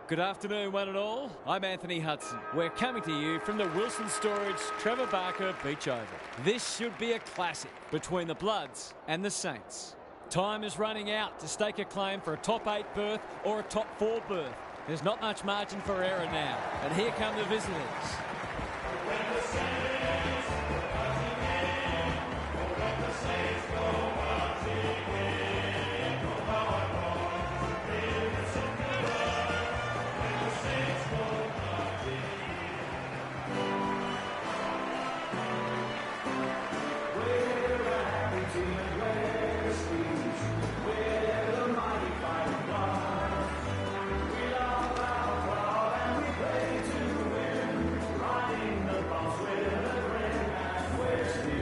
Good afternoon, one and all. I'm Anthony Hudson. We're coming to you from the Wilson Storage Trevor Barker Beach Oval. This should be a classic between the Bloods and the Saints. Time is running out to stake a claim for a top 8 berth or a top 4 berth. There's not much margin for error now. And here come the visitors.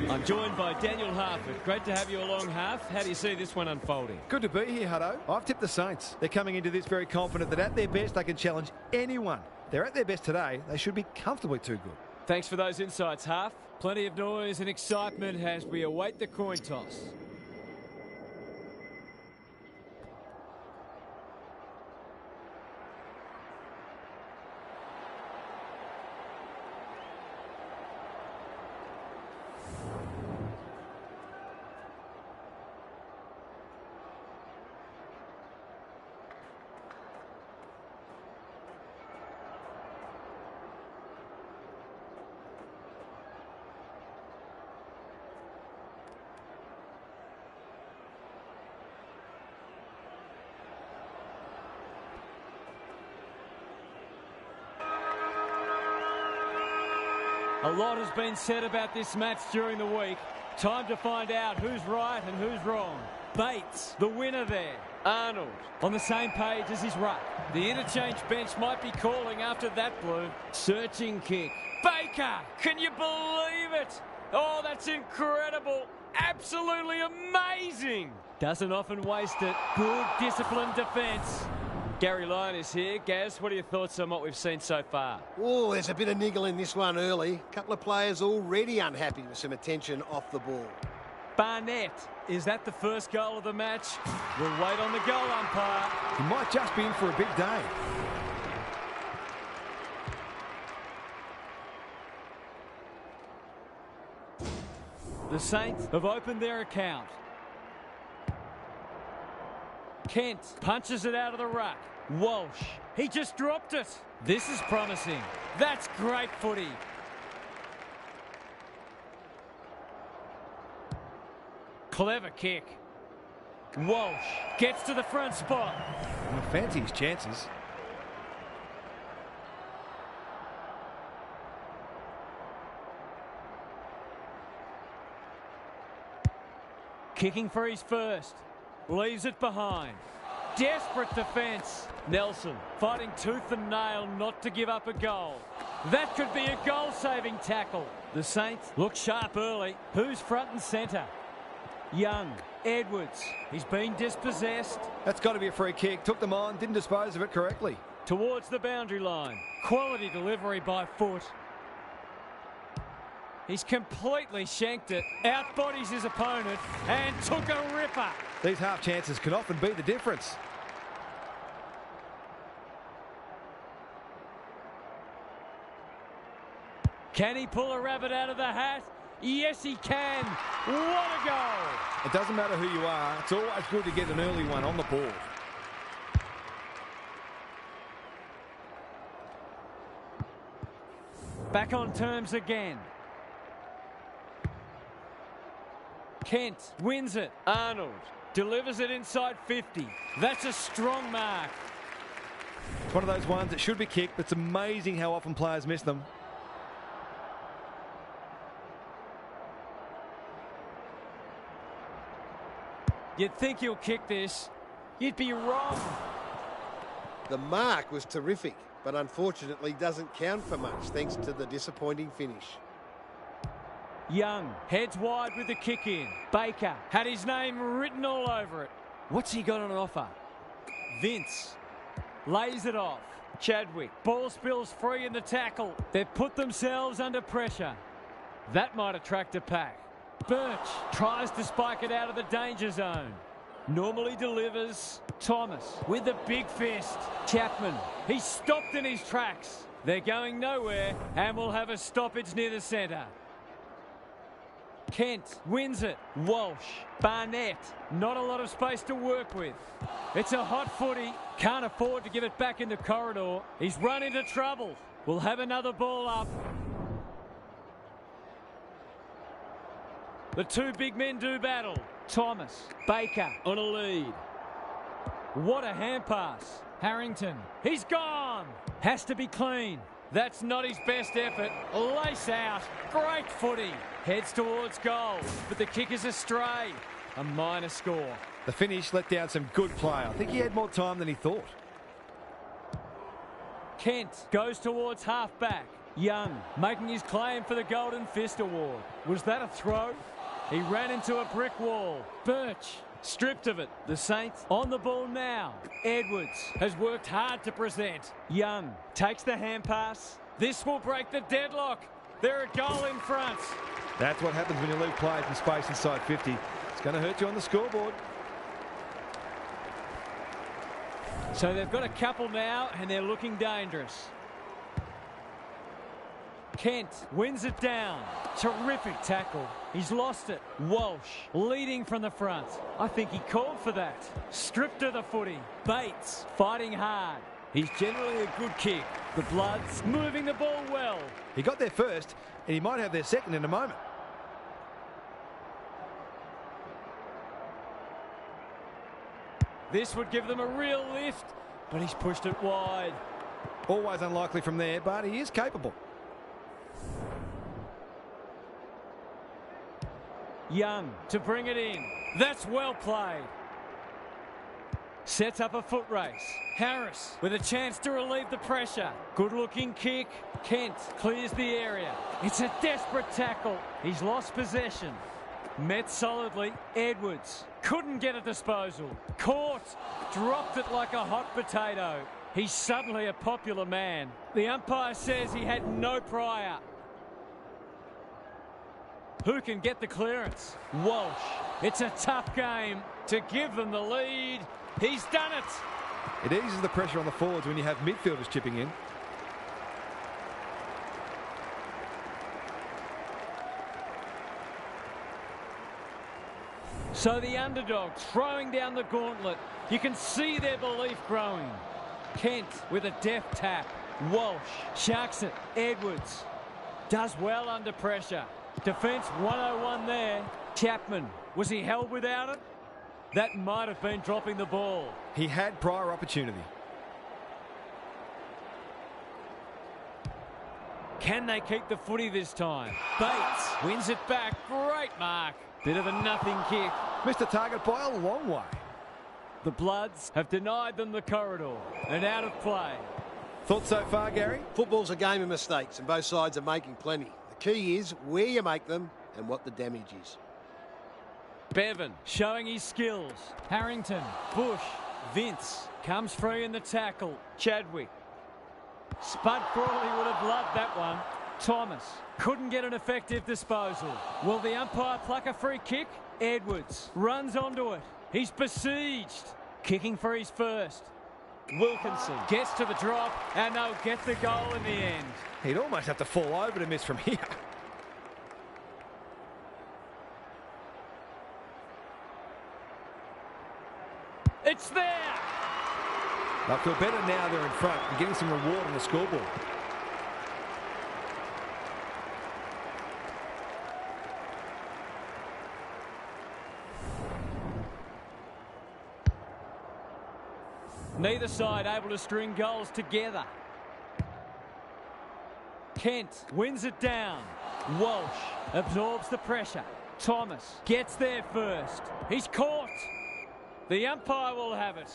I'm joined by Daniel Harford. Great to have you along, Harf. How do you see this one unfolding? Good to be here, Hutto. I've tipped the Saints. They're coming into this very confident that at their best they can challenge anyone. They're at their best today. They should be comfortably too good. Thanks for those insights, Harf. Plenty of noise and excitement as we await the coin toss. A lot has been said about this match during the week. Time to find out who's right and who's wrong. Bates, the winner there. Arnold, on the same page as his ruck. The interchange bench might be calling after that blue. Searching kick. Baker, can you believe it? Oh, that's incredible. Absolutely amazing. Doesn't often waste it. Good disciplined defence. Gary Lyon is here. Gaz, what are your thoughts on what we've seen so far? Oh, there's a bit of niggle in this one early. A couple of players already unhappy with some attention off the ball. Barnett, is that the first goal of the match? We'll wait on the goal umpire. He might just be in for a big day. The Saints have opened their account. Kent punches it out of the ruck. Walsh, he just dropped it. This is promising. That's great footy. Clever kick. Walsh gets to the front spot. I fancy his chances. Kicking for his first. Leaves it behind. Desperate defence. Nelson fighting tooth and nail not to give up a goal. That could be a goal-saving tackle. The Saints look sharp early. Who's front and centre? Young. Edwards. He's been dispossessed. That's got to be a free kick. Took them on, didn't dispose of it correctly. Towards the boundary line. Quality delivery by foot. He's completely shanked it, outbodies his opponent, and took a ripper. These half chances can often be the difference. Can he pull a rabbit out of the hat? Yes, he can. What a goal. It doesn't matter who you are. It's always good to get an early one on the board. Back on terms again. Kent wins it. Arnold delivers it inside 50. That's a strong mark. It's one of those ones that should be kicked, but it's amazing how often players miss them. You'd think he'll kick this. You'd be wrong. The mark was terrific, but unfortunately doesn't count for much thanks to the disappointing finish. Young heads wide with the kick in. Baker had his name written all over it. What's he got on offer? Vince lays it off. Chadwick, ball spills free in the tackle. They've put themselves under pressure. That might attract a pack. Birch tries to spike it out of the danger zone. Normally delivers. Thomas with the big fist. Chapman, he's stopped in his tracks. They're going nowhere and will have a stoppage near the centre. Kent wins it. Walsh, Barnett, not a lot of space to work with. It's a hot footy. Can't afford to give it back in the corridor. He's run into trouble. We'll have another ball up. The two big men do battle. Thomas, Baker on a lead. What a hand pass. Harrington, he's gone. Has to be clean. That's not his best effort. Lace out. Great footy. Heads towards goal, but the kick is astray. A minor score. The finish let down some good play. I think he had more time than he thought. Kent goes towards half-back. Young making his claim for the Golden Fist Award. Was that a throw? He ran into a brick wall. Birch stripped of it. The Saints on the ball now. Edwards has worked hard to present. Young takes the hand pass. This will break the deadlock. They're a goal in front. That's what happens when you leave players in space inside 50. It's going to hurt you on the scoreboard. So they've got a couple now and they're looking dangerous. Kent wins it down. Terrific tackle. He's lost it. Walsh leading from the front. I think he called for that. Stripped of the footy. Bates fighting hard. He's generally a good kick. The Bloods moving the ball well. He got there first and he might have their second in a moment. This would give them a real lift, but he's pushed it wide. Always unlikely from there, but he is capable. Young to bring it in. That's well played. Sets up a foot race. Harris with a chance to relieve the pressure. Good looking kick. Kent clears the area. It's a desperate tackle. He's lost possession. Met solidly. Edwards couldn't get a disposal. Caught. Dropped it like a hot potato. He's suddenly a popular man. The umpire says he had no prior. Who can get the clearance? Walsh. It's a tough game to give them the lead. He's done it. It eases the pressure on the forwards when you have midfielders chipping in. So the underdog throwing down the gauntlet. You can see their belief growing. Kent with a deft tap. Walsh sharks it. Edwards does well under pressure. Defence 101 there. Chapman, was he held without it? That might have been dropping the ball. He had prior opportunity. Can they keep the footy this time? Bates wins it back. Great mark. Bit of a nothing kick. Missed the target by a long way. The Bloods have denied them the corridor and out of play. Thoughts so far, Gary? Football's a game of mistakes and both sides are making plenty. The key is where you make them and what the damage is. Bevan showing his skills. Harrington, Bush, Vince comes free in the tackle. Chadwick. Spud Crawley would have loved that one. Thomas couldn't get an effective disposal. Will the umpire pluck a free kick? Edwards runs onto it. He's besieged. Kicking for his first. Wilkinson gets to the drop and they'll get the goal in the end. He'd almost have to fall over to miss from here. It's there! They'll feel better now they're in front and getting some reward on the scoreboard. Neither side able to string goals together. Kent wins it down. Walsh absorbs the pressure. Thomas gets there first. He's caught. The umpire will have it.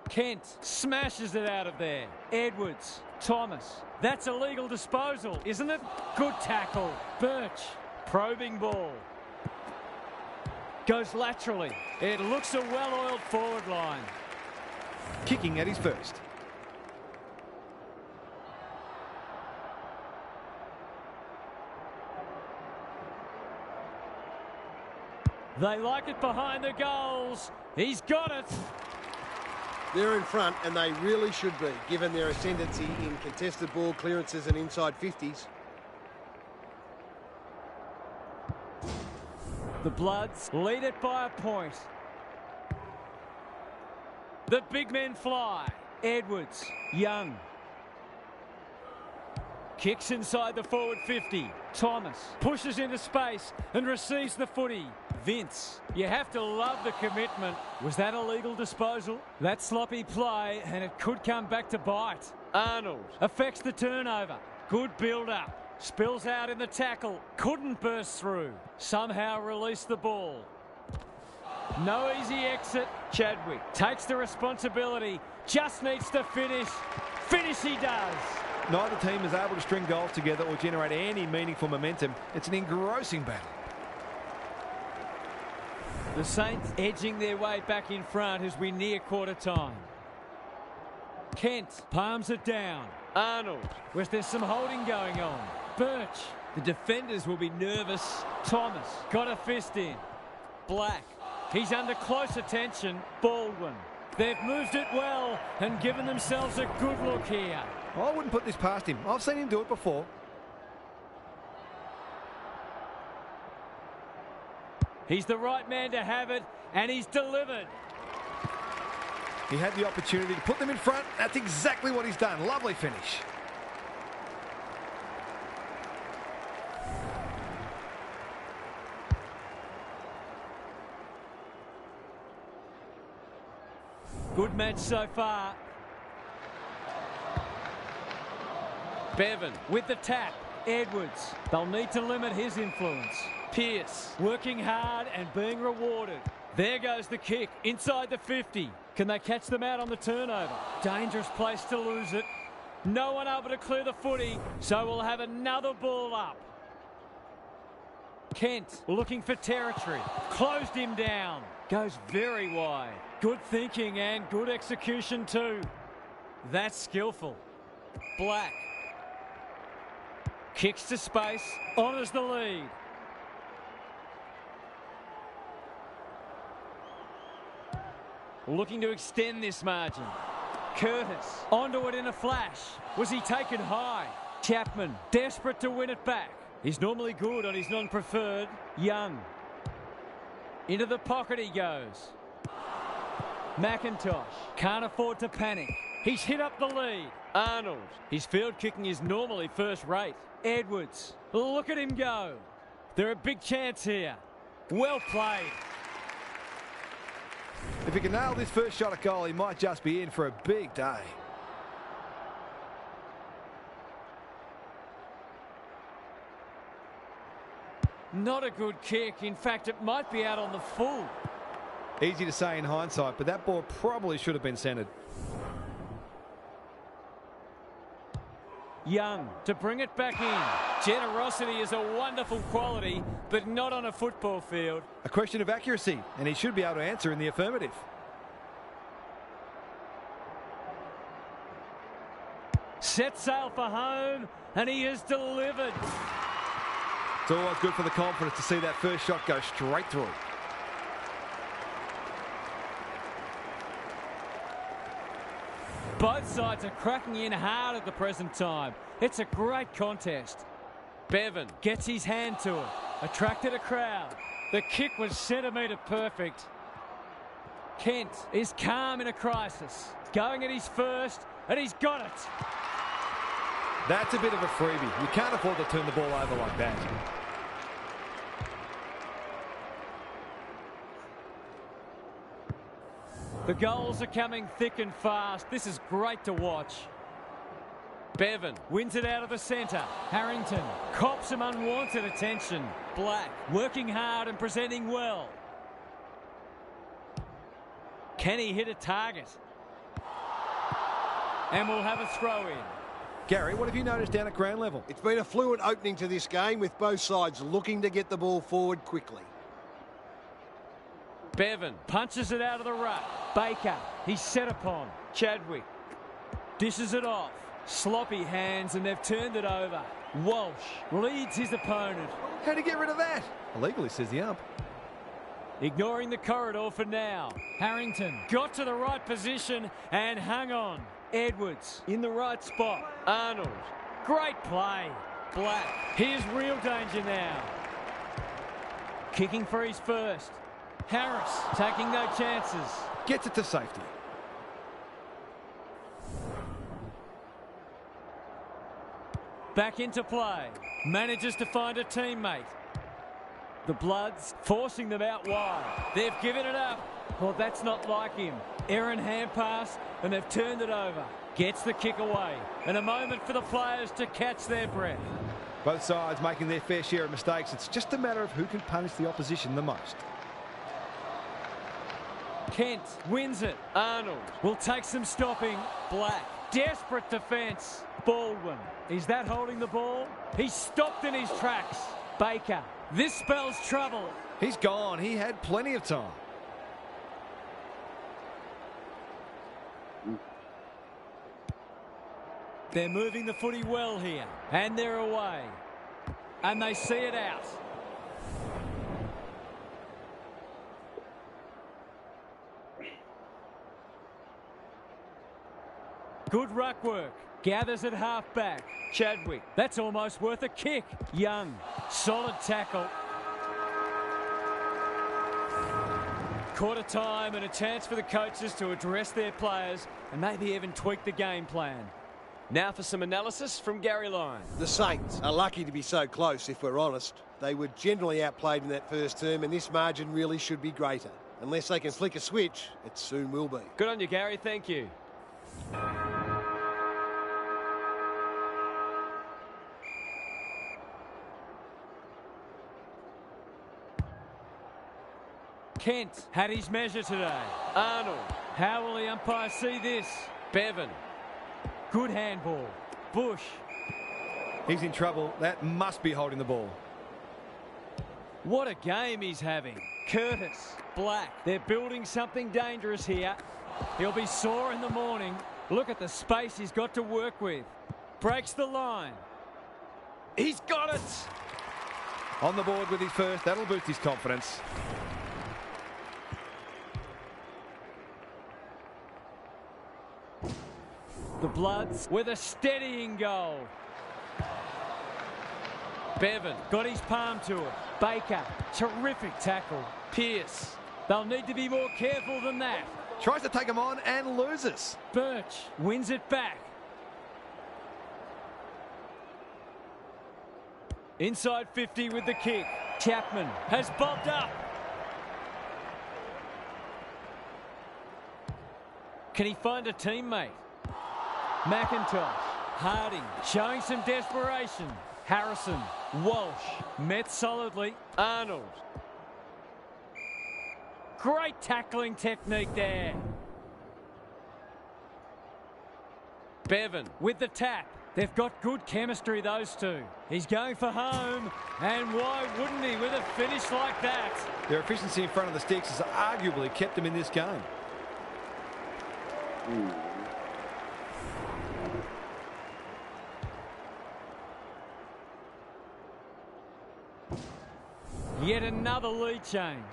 Kent smashes it out of there. Edwards, Thomas. That's a legal disposal, isn't it? Good tackle. Birch, probing ball. Goes laterally. It looks a well-oiled forward line. Kicking at his first. They like it behind the goals. He's got it. They're in front, and they really should be, given their ascendancy in contested ball clearances and inside 50s. The Bloods lead it by a point. The big men fly. Edwards, Young. Kicks inside the forward 50. Thomas pushes into space and receives the footy. Vince, you have to love the commitment. Was that a legal disposal? That sloppy play, and it could come back to bite. Arnold affects the turnover. Good build-up. Spills out in the tackle. Couldn't burst through. Somehow released the ball. No easy exit. Chadwick takes the responsibility. Just needs to finish. Finish he does. Neither team is able to string goals together or generate any meaningful momentum. It's an engrossing battle. The Saints edging their way back in front as we near quarter time. Kent palms it down. Arnold, where's there's some holding going on. Birch, the defenders will be nervous. Thomas got a fist in. Black, he's under close attention. Baldwin, they've moved it well and given themselves a good look here. I wouldn't put this past him. I've seen him do it before. He's the right man to have it, and he's delivered. He had the opportunity to put them in front. That's exactly what he's done. Lovely finish. Good match so far. Bevan with the tap. Edwards. They'll need to limit his influence. Pearce working hard and being rewarded. There goes the kick inside the 50. Can they catch them out on the turnover? Dangerous place to lose it. No one able to clear the footy, so we'll have another ball up. Kent looking for territory. Closed him down. Goes very wide. Good thinking and good execution too. That's skillful. Black. Kicks to space. Honours the lead. Looking to extend this margin. Curtis onto it in a flash. Was he taken high? Chapman desperate to win it back. He's normally good on his non-preferred. Young. Into the pocket he goes. McIntosh can't afford to panic. He's hit up the lead. Arnold. His field kicking is normally first rate. Edwards. Look at him go. They're a big chance here. Well played. If he can nail this first shot at goal, he might just be in for a big day. Not a good kick. In fact, it might be out on the full. Easy to say in hindsight, but that ball probably should have been centred. Young to bring it back in. Generosity is a wonderful quality, but not on a football field. A question of accuracy, and he should be able to answer in the affirmative. Set sail for home, and he has delivered. It's always good for the confidence to see that first shot go straight through. Both sides are cracking in hard at the present time. It's a great contest. Bevan gets his hand to it. Attracted a crowd. The kick was centimetre perfect. Kent is calm in a crisis. Going at his first, and he's got it. That's a bit of a freebie. You can't afford to turn the ball over like that. The goals are coming thick and fast. This is great to watch. Bevan wins it out of the centre. Harrington cops some unwanted attention. Black working hard and presenting well. Can he hit a target? And we'll have a throw in. Gary, what have you noticed down at ground level? It's been a fluid opening to this game with both sides looking to get the ball forward quickly. Bevan punches it out of the ruck. Baker, he's set upon. Chadwick dishes it off. Sloppy hands, and they've turned it over. Walsh leads his opponent. How'd he get rid of that? Illegally, says the ump. Ignoring the corridor for now. Harrington got to the right position and hung on. Edwards in the right spot. Arnold. Great play. Black. Here's real danger now. Kicking for his first. Harris taking no chances. Gets it to safety. Back into play. Manages to find a teammate. The Bloods forcing them out wide. They've given it up. Well, that's not like him. Errant hand pass, and they've turned it over. Gets the kick away. And a moment for the players to catch their breath. Both sides making their fair share of mistakes. It's just a matter of who can punish the opposition the most. Kent wins it. Arnold will take some stopping. Black. Desperate defence. Baldwin. Is that holding the ball? He's stopped in his tracks. Baker. This spells trouble. He's gone. He had plenty of time. They're moving the footy well here. And they're away. And they see it out. Good ruck work. Gathers at half-back. Chadwick. That's almost worth a kick. Young. Solid tackle. Quarter time and a chance for the coaches to address their players and maybe even tweak the game plan. Now for some analysis from Gary Lyon. The Saints are lucky to be so close, if we're honest. They were generally outplayed in that first term, and this margin really should be greater. Unless they can flick a switch, it soon will be. Good on you, Gary. Thank you. Kent had his measure today. Arnold. How will the umpire see this? Bevan. Good handball. Bush. He's in trouble. That must be holding the ball. What a game he's having. Curtis. Black. They're building something dangerous here. He'll be sore in the morning. Look at the space he's got to work with. Breaks the line. He's got it. On the board with his first. That'll boost his confidence. The Bloods with a steadying goal. Bevan got his palm to it. Baker, terrific tackle. Pearce, they'll need to be more careful than that. Tries to take him on and loses. Birch wins it back. Inside 50 with the kick. Chapman has bobbed up. Can he find a teammate? McIntosh, Harding, showing some desperation. Harrison, Walsh, met solidly. Arnold. Great tackling technique there. Bevan with the tap. They've got good chemistry, those two. He's going for home, and why wouldn't he with a finish like that? Their efficiency in front of the sticks has arguably kept them in this game. Yet another lead change.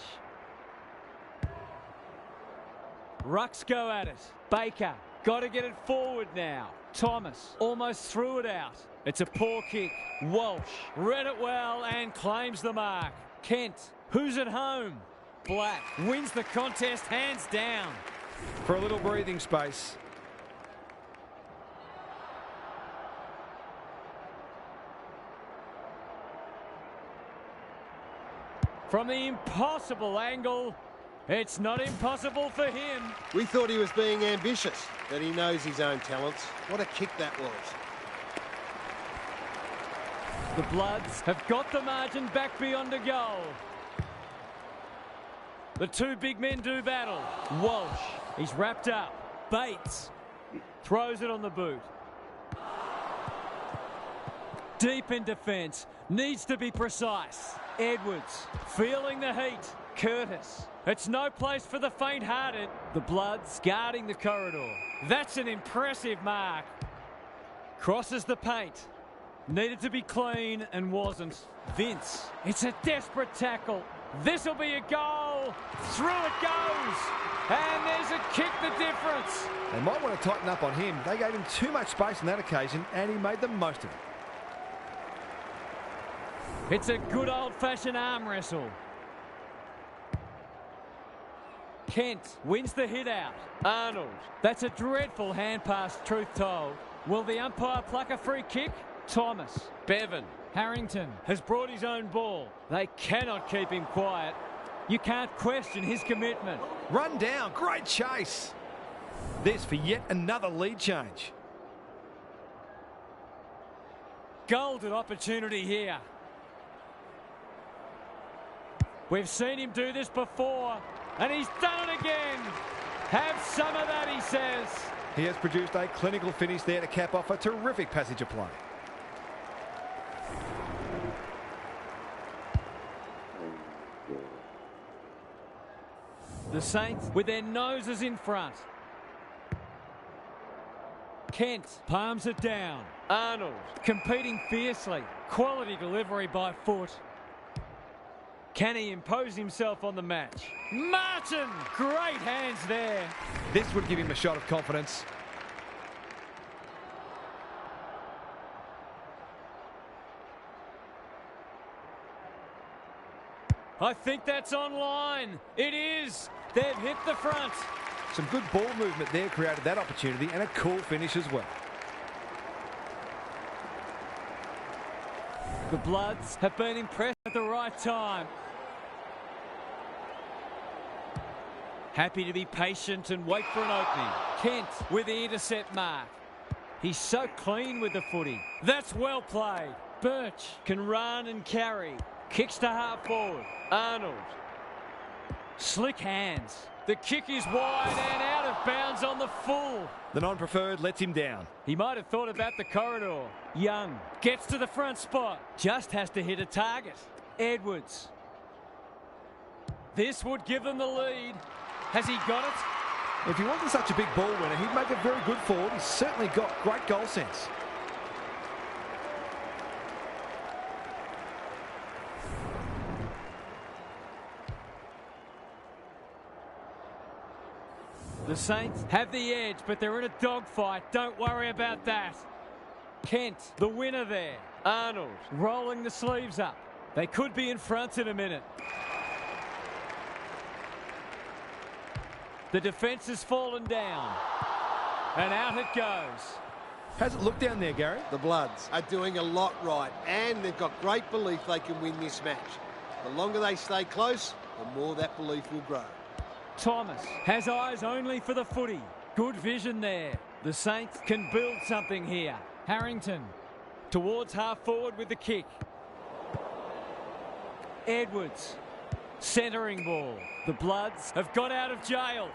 Rucks go at it. Baker, got to get it forward now. Thomas almost threw it out. It's a poor kick. Walsh read it well and claims the mark. Kent, who's at home? Black wins the contest hands down. For a little breathing space. From the impossible angle, it's not impossible for him. We thought he was being ambitious, but he knows his own talents. What a kick that was. The Bloods have got the margin back beyond a goal. The two big men do battle. Walsh, he's wrapped up. Bates throws it on the boot. Deep in defence, needs to be precise. Edwards feeling the heat. Curtis. It's no place for the faint-hearted. The Bloods guarding the corridor. That's an impressive mark. Crosses the paint. Needed to be clean and wasn't. Vince, it's a desperate tackle. This'll be a goal. Through it goes. And there's a kick the difference. They might want to tighten up on him. They gave him too much space on that occasion, and he made the most of it. It's a good old-fashioned arm wrestle. Kent wins the hit out. Arnold. That's a dreadful hand pass, truth told. Will the umpire pluck a free kick? Thomas. Bevan. Harrington has brought his own ball. They cannot keep him quiet. You can't question his commitment. Run down. Great chase. This for yet another lead change. Golden opportunity here. We've seen him do this before, and he's done it again. Have some of that, he says. He has produced a clinical finish there to cap off a terrific passage of play. The Saints with their noses in front. Kent palms it down. Arnold competing fiercely. Quality delivery by foot. Can he impose himself on the match? Martin! Great hands there. This would give him a shot of confidence. I think that's online. It is. They've hit the front. Some good ball movement there created that opportunity, and a cool finish as well. The Bloods have been impressed at the right time. Happy to be patient and wait for an opening. Kent with the intercept mark. He's so clean with the footy. That's well played. Birch can run and carry. Kicks to half forward. Arnold. Slick hands. The kick is wide and out of bounds on the full. The non-preferred lets him down. He might have thought about the corridor. Young gets to the front spot. Just has to hit a target. Edwards. This would give them the lead. Has he got it? If he wasn't such a big ball winner, he'd make a very good forward. He's certainly got great goal sense. The Saints have the edge, but they're in a dogfight. Don't worry about that. Kent, the winner there. Arnold rolling the sleeves up. They could be in front in a minute. The defence has fallen down. And out it goes. How's it look down there, Gary? The Bloods are doing a lot right, and they've got great belief they can win this match. The longer they stay close, the more that belief will grow. Thomas has eyes only for the footy. Good vision there. The Saints can build something here. Harrington towards half forward with the kick. Edwards. Centering ball. The Bloods have got out of jail.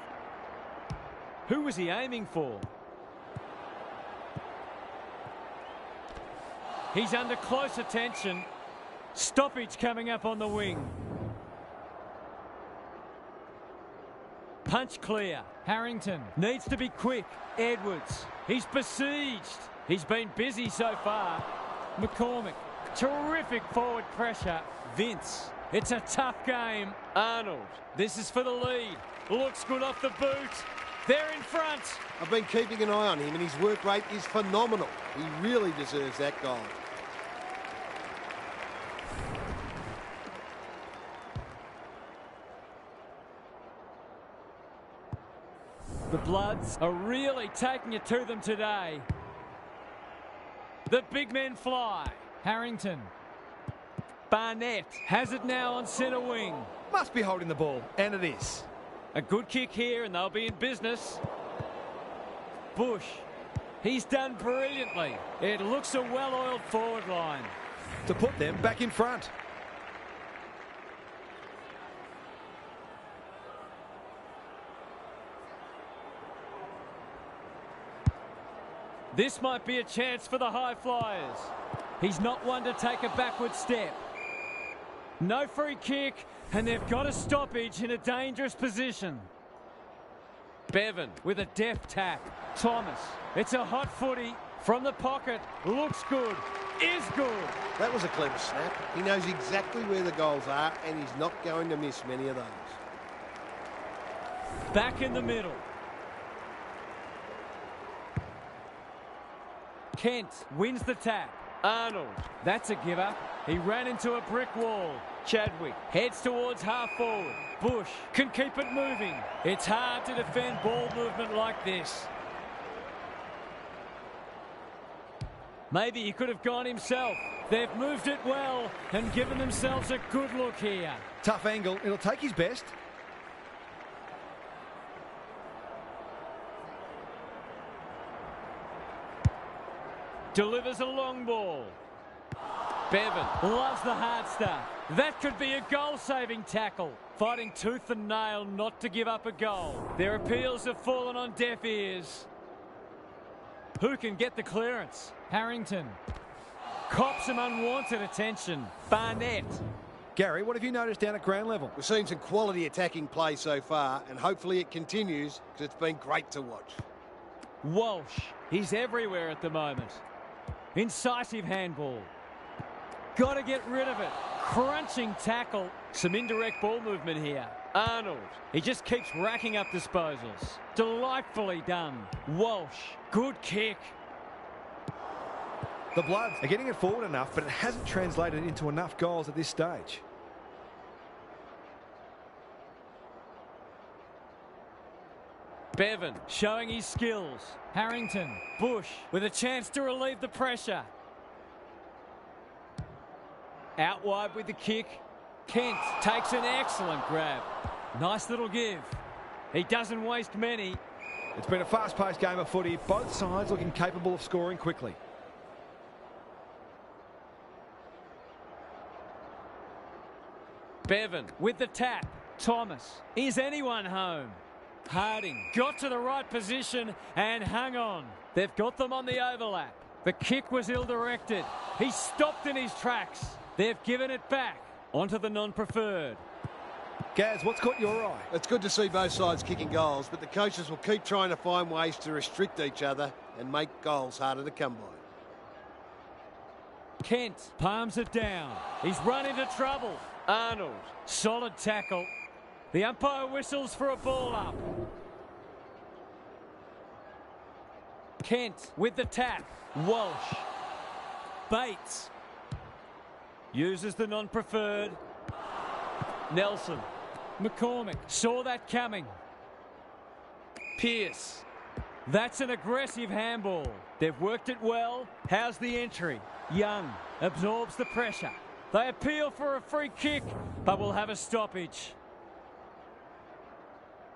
Who was he aiming for? He's under close attention. Stoppage coming up on the wing. Punch clear. Harrington needs to be quick. Edwards. He's besieged. He's been busy so far. McCormick. Terrific forward pressure. Vince. It's a tough game. Arnold. This is for the lead. Looks good off the boot. They're in front. I've been keeping an eye on him, and his work rate is phenomenal. He really deserves that goal. The Bloods are really taking it to them today. The big men fly. Harrington. Barnett has it now on centre wing. Must be holding the ball, and it is. A good kick here, and they'll be in business. Bush. He's done brilliantly. It looks a well-oiled forward line. To put them back in front. This might be a chance for the high flyers. He's not one to take a backward step. No free kick, and they've got a stoppage in a dangerous position. Bevan with a deft tap. Thomas. It's a hot footy from the pocket. Looks good. is good. That was a clever snap. He knows exactly where the goals are, and he's not going to miss many of those. Back in the middle. Kent wins the tap. Arnold, that's a giver. He ran into a brick wall. Chadwick heads towards half forward. Bush can keep it moving. It's hard to defend ball movement like this. Maybe he could have gone himself. They've moved it well and given themselves a good look here. Tough angle. It'll take his best. Delivers a long ball. Bevan loves the hard stuff. That could be a goal-saving tackle. Fighting tooth and nail not to give up a goal. Their appeals have fallen on deaf ears. Who can get the clearance? Harrington. Cops some unwanted attention. Barnett. Gary, what have you noticed down at ground level? We've seen some quality attacking play so far, and hopefully it continues because it's been great to watch. Walsh. He's everywhere at the moment. Incisive handball. Got to get rid of it. Crunching tackle. Some indirect ball movement here. Arnold. He just keeps racking up disposals. Delightfully done. Walsh. Good kick. The Bloods are getting it forward enough, but it hasn't translated into enough goals at this stage. Bevan showing his skills. Harrington. Bush with a chance to relieve the pressure. Out wide with the kick. Kent takes an excellent grab. Nice little give. He doesn't waste many. It's been a fast-paced game of footy. Both sides looking capable of scoring quickly. Bevan with the tap. Thomas. Is anyone home? Harding got to the right position and hung on. They've got them on the overlap. The kick was ill-directed. He stopped in his tracks. They've given it back onto the non-preferred. Gaz, what's caught your eye? It's good to see both sides kicking goals, but the coaches will keep trying to find ways to restrict each other and make goals harder to come by. Kent palms it down. He's run into trouble. Arnold, solid tackle. The umpire whistles for a ball up. Kent with the tap. Walsh. Bates. Uses the non-preferred. Nelson. McCormick saw that coming. Pearce. That's an aggressive handball. They've worked it well. How's the entry? Young absorbs the pressure. They appeal for a free kick, but will have a stoppage.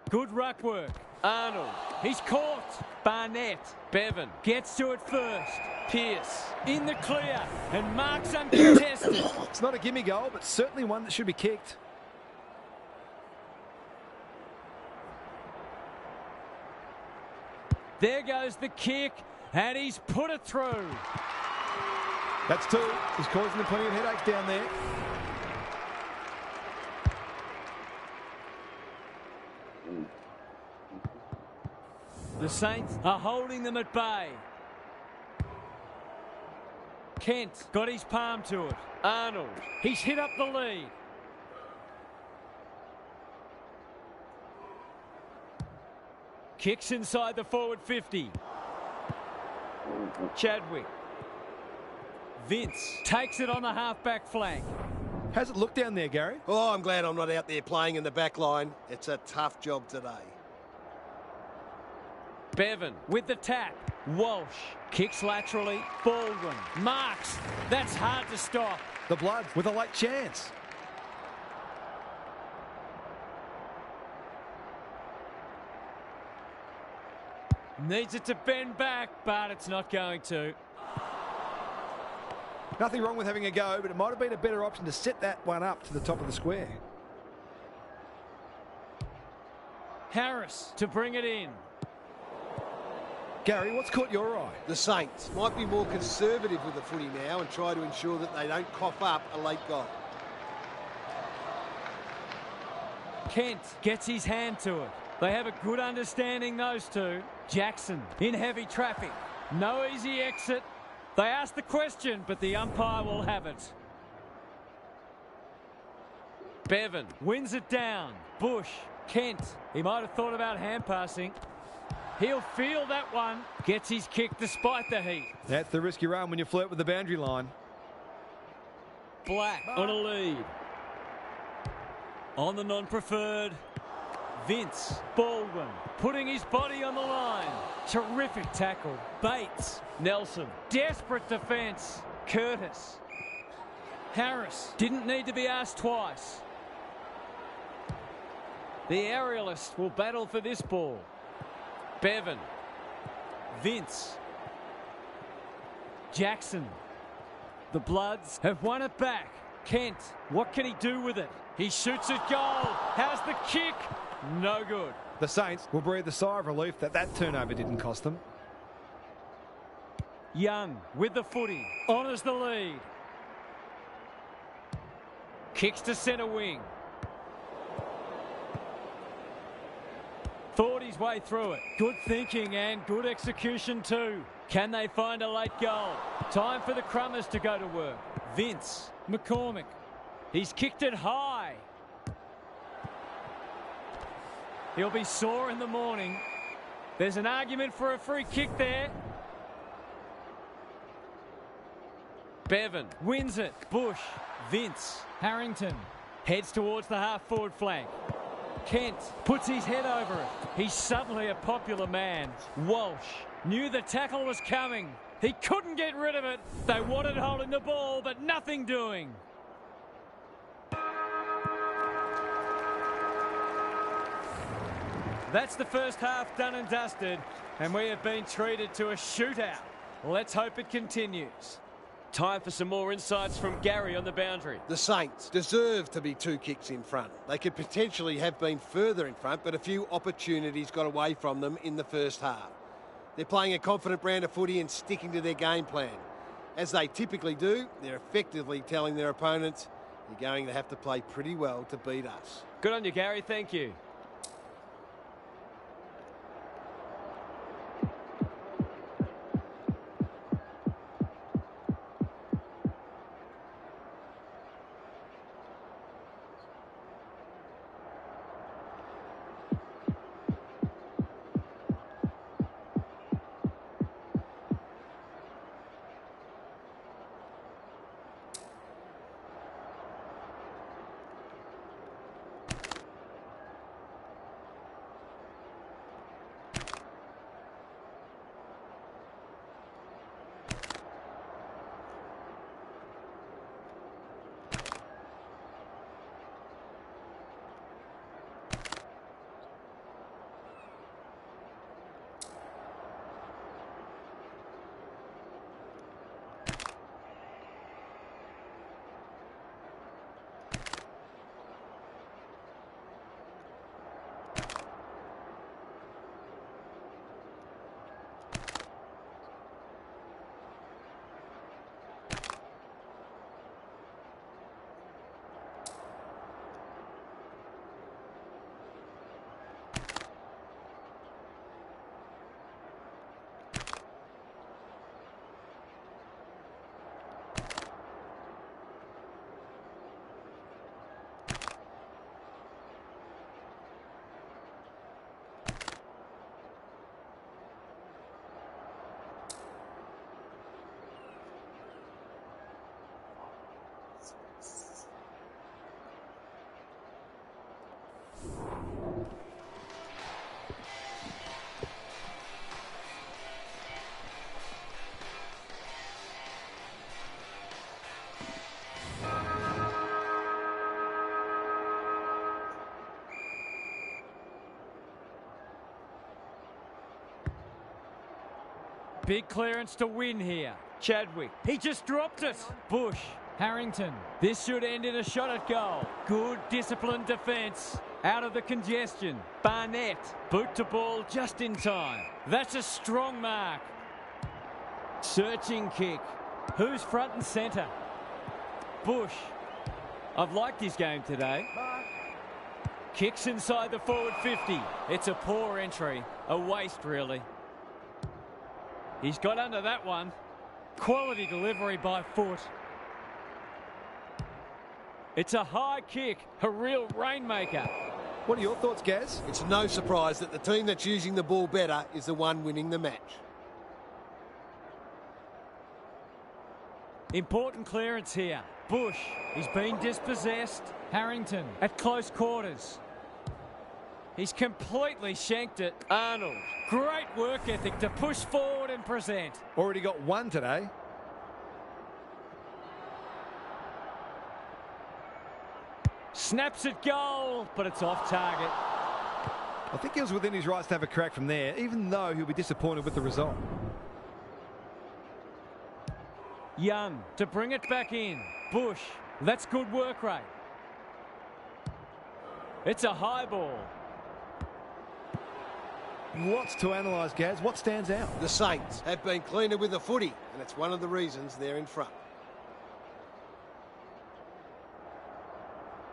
Good ruck work. Arnold. He's caught. Barnett. Bevan gets to it first. Pearce in the clear and marks uncontested. It's not a gimme goal, but certainly one that should be kicked. There goes the kick, and he's put it through. That's two. He's causing them plenty of headaches down there. The Saints are holding them at bay. Kent got his palm to it. Arnold, he's hit up the lead. Kicks inside the forward 50. Chadwick. Vince takes it on the half-back flank. How's it look down there, Gary? Oh, I'm glad I'm not out there playing in the back line. It's a tough job today. Bevan with the tap. Walsh kicks laterally. Baldwin marks. That's hard to stop. The Bloods with a late chance. Needs it to bend back, but it's not going to. Nothing wrong with having a go, but it might have been a better option to set that one up to the top of the square. Harris to bring it in. Gary, what's caught your eye? The Saints might be more conservative with the footy now and try to ensure that they don't cough up a late goal. Kent gets his hand to it. They have a good understanding, those two. Jackson in heavy traffic. No easy exit. They asked the question, but the umpire will have it. Bevan wins it down. Bush, Kent. He might have thought about hand passing. He'll feel that one. Gets his kick despite the heat. That's the risk you run when you flirt with the boundary line. Black on a lead. On the non-preferred. Vince Baldwin putting his body on the line. Terrific tackle. Bates. Nelson. Desperate defence. Curtis. Harris didn't need to be asked twice. The aerialist will battle for this ball. Bevan. Vince. Jackson. The Bloods have won it back. Kent. What can he do with it? He shoots at goal. How's the kick? No good. The Saints will breathe a sigh of relief that turnover didn't cost them. Young with the footy. Honours the lead. Kicks to centre wing. Thought his way through it. Good thinking and good execution too. Can they find a late goal? Time for the Crummers to go to work. Vince McCormick. He's kicked it high. He'll be sore in the morning. There's an argument for a free kick there. Bevan wins it. Bush. Vince. Harrington heads towards the half-forward flank. Kent puts his head over it. He's suddenly a popular man. Walsh knew the tackle was coming. He couldn't get rid of it. They wanted holding the ball, but nothing doing. That's the first half done and dusted, and we have been treated to a shootout. Let's hope it continues. Time for some more insights from Gary on the boundary. The Saints deserve to be 2 kicks in front. They could potentially have been further in front, but a few opportunities got away from them in the first half. They're playing a confident brand of footy and sticking to their game plan. As they typically do, they're effectively telling their opponents, you're going to have to play pretty well to beat us. Good on you, Gary. Thank you. Big clearance to win here. Chadwick. He just dropped it. Bush. Harrington. This should end in a shot at goal. Good disciplined defence. Out of the congestion. Barnett. Boot to ball just in time. That's a strong mark. Searching kick. Who's front and centre? Bush. I've liked his game today. Kicks inside the forward 50. It's a poor entry. A waste, really. He's got under that one. Quality delivery by foot. It's a high kick, a real rainmaker. What are your thoughts, Gaz? It's no surprise that the team that's using the ball better is the one winning the match. Important clearance here. Bush, he's been dispossessed. Harrington at close quarters. He's completely shanked it. Arnold, great work ethic to push forward and present. Already got one today. Snaps at goal, but it's off target. I think he was within his rights to have a crack from there, even though he'll be disappointed with the result. Young to bring it back in. Bush, that's good work rate. It's a high ball. Lots to analyse, Gaz. What stands out? The Saints have been cleaner with the footy, and it's one of the reasons they're in front.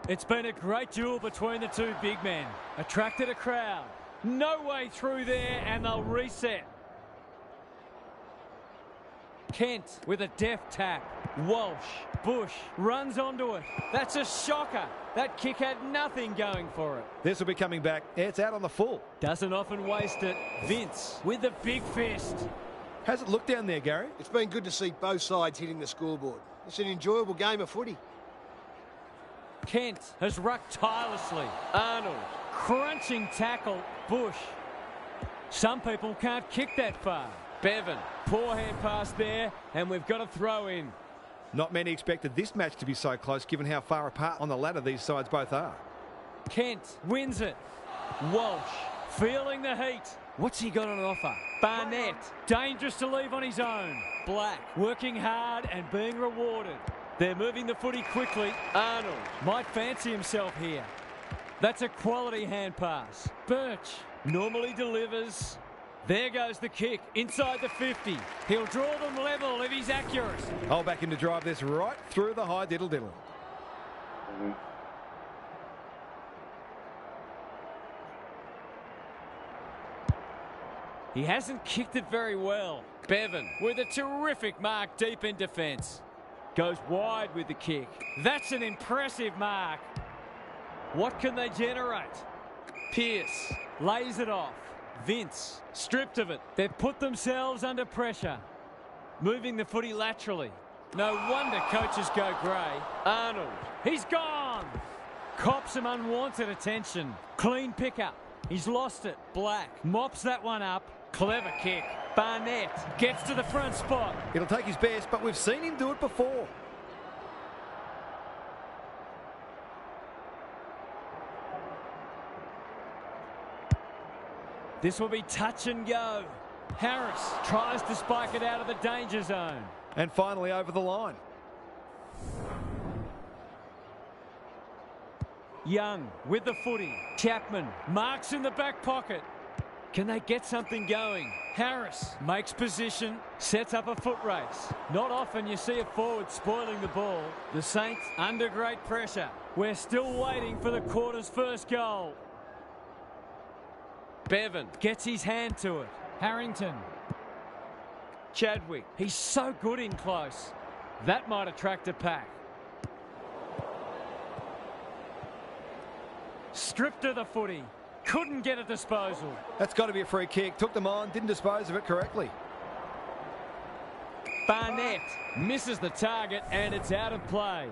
It's been a great duel between the two big men. Attracted a crowd. No way through there, and they'll reset. Kent with a deft tap. Walsh, Bush runs onto it. That's a shocker. That kick had nothing going for it. This will be coming back. It's out on the full. Doesn't often waste it. Vince with the big fist. How's it look down there, Gary? It's been good to see both sides hitting the scoreboard. It's an enjoyable game of footy. Kent has rucked tirelessly. Arnold, crunching tackle. Bush. Some people can't kick that far. Bevan, poor hand pass there, and we've got a throw in. Not many expected this match to be so close, given how far apart on the ladder these sides both are. Kent wins it. Walsh, feeling the heat. What's he got on offer? Barnett, dangerous to leave on his own. Black, working hard and being rewarded. They're moving the footy quickly. Arnold might fancy himself here. That's a quality hand pass. Birch normally delivers. There goes the kick inside the 50. He'll draw them level if he's accurate. I'll back him to drive this right through the high diddle-diddle. He hasn't kicked it very well. Bevan with a terrific mark deep in defence. Goes wide with the kick. That's an impressive mark. What can they generate? Pearce lays it off. Vince stripped of it. They've put themselves under pressure. Moving the footy laterally. No wonder coaches go grey. Arnold, he's gone. Cops some unwanted attention. Clean pickup. He's lost it. Black mops that one up. Clever kick. Barnett gets to the front spot. It'll take his best, but we've seen him do it before. This will be touch and go. Harris tries to spike it out of the danger zone. And finally over the line. Young with the footy. Chapman marks in the back pocket. Can they get something going? Harris makes position, sets up a foot race. Not often you see a forward spoiling the ball. The Saints under great pressure. We're still waiting for the quarter's first goal. Bevan gets his hand to it. Harrington. Chadwick. He's so good in close. That might attract a pack. Stripped of the footy. Couldn't get a disposal. That's got to be a free kick. Took them on, didn't dispose of it correctly. Barnett misses the target and it's out of play.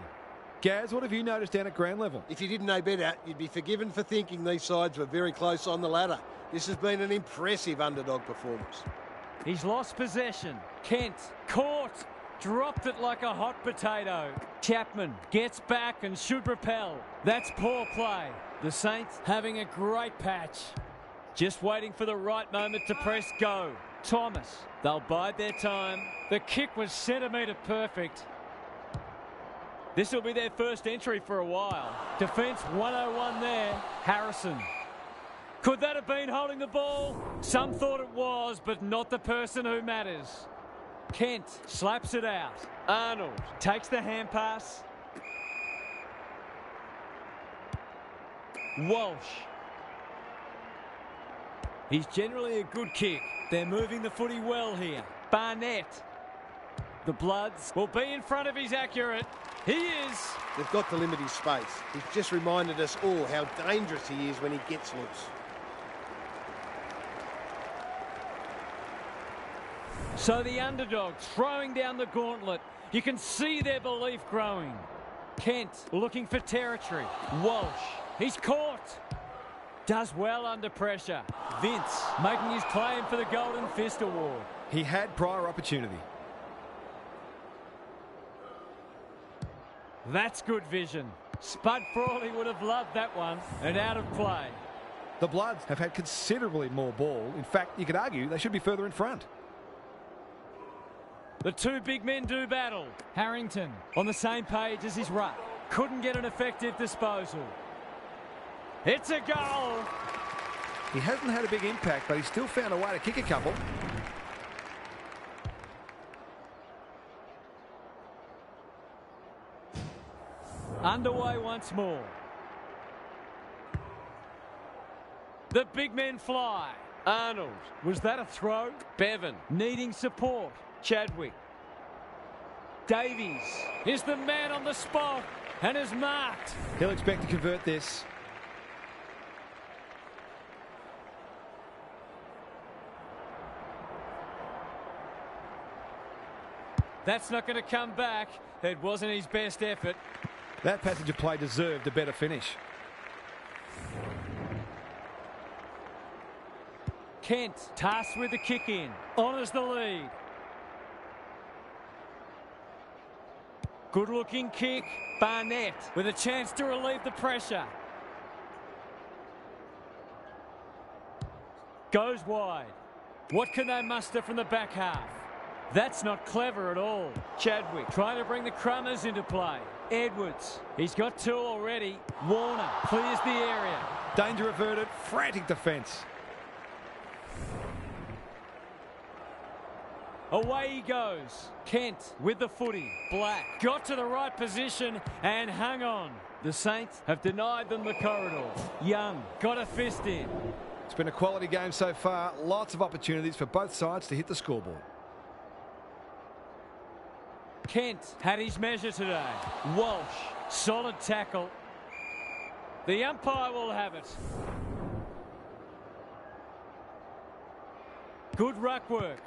Gaz, what have you noticed down at ground level? If you didn't know better, you'd be forgiven for thinking these sides were very close on the ladder. This has been an impressive underdog performance. He's lost possession. Kent caught. Dropped it like a hot potato. Chapman gets back and should repel. That's poor play. The Saints having a great patch. Just waiting for the right moment to press go. Thomas. They'll bide their time. The kick was centimetre perfect. This will be their first entry for a while. Defence 101 there. Harrison. Could that have been holding the ball? Some thought it was, but not the person who matters. Kent slaps it out. Arnold takes the hand pass. Walsh. He's generally a good kick. They're moving the footy well here. Barnett. The Bloods will be in front of his accurate. He is. They've got to limit his space. He's just reminded us all how dangerous he is when he gets loose. So the underdogs throwing down the gauntlet. You can see their belief growing. Kent looking for territory. Walsh, he's caught. Does well under pressure. Vince making his claim for the Golden Fist Award. He had prior opportunity. That's good vision. Spud Frawley would have loved that one, and out of play. The Bloods have had considerably more ball. In fact, you could argue they should be further in front. The two big men do battle. Harrington on the same page as his ruck. Couldn't get an effective disposal. It's a goal. He hasn't had a big impact, but he's still found a way to kick a couple. Underway once more. The big men fly. Arnold. Was that a throw? Bevan needing support. Chadwick. Davies is the man on the spot and is marked. He'll expect to convert this. That's not going to come back. It wasn't his best effort. That passage of play deserved a better finish. Kent tasked with the kick in. Honours the lead. Good looking kick. Barnett with a chance to relieve the pressure. Goes wide. What can they muster from the back half? That's not clever at all. Chadwick trying to bring the Crummers into play. Edwards, he's got two already. Warner clears the area. Danger averted, frantic defence. Away he goes. Kent with the footy. Black got to the right position and hung on. The Saints have denied them the corridor. Young got a fist in. It's been a quality game so far. Lots of opportunities for both sides to hit the scoreboard. Kent had his measure today. Walsh, solid tackle. The umpire will have it. Good ruck work.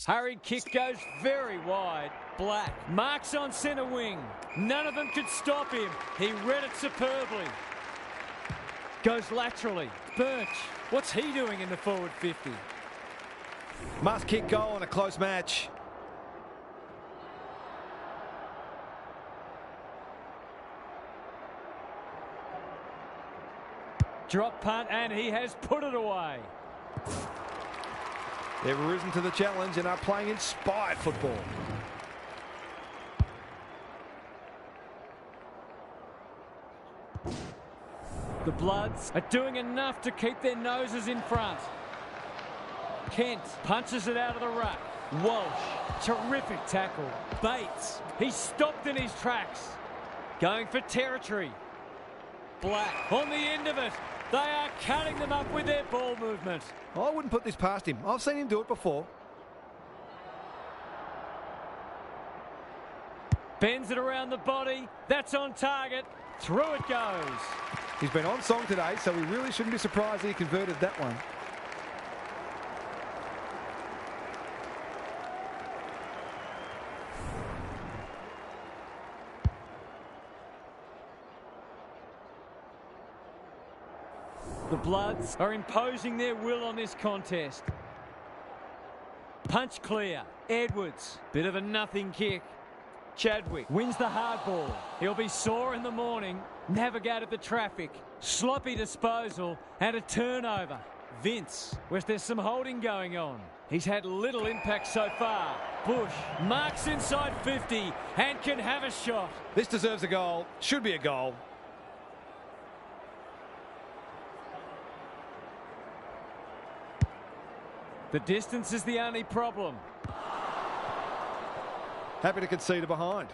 Hurried kick goes very wide. Black marks on centre wing. None of them could stop him. He read it superbly. Goes laterally. Birch, what's he doing in the forward 50? Must kick goal in a close match. Drop punt, and he has put it away. They've risen to the challenge and are playing inspired football. The Bloods are doing enough to keep their noses in front. Kent punches it out of the ruck. Walsh, terrific tackle. Bates, he's stopped in his tracks. Going for territory. Black on the end of it. They are cutting them up with their ball movement. I wouldn't put this past him. I've seen him do it before. Bends it around the body. That's on target. Through it goes. He's been on song today, so we really shouldn't be surprised he converted that one. The Bloods are imposing their will on this contest. Punch clear. Edwards, bit of a nothing kick. Chadwick wins the hard ball. He'll be sore in the morning. Navigated the traffic. Sloppy disposal and a turnover. Vince, where's there some holding going on? He's had little impact so far. Bush marks inside 50 and can have a shot. This deserves a goal. Should be a goal. The distance is the only problem. Happy to concede a behind.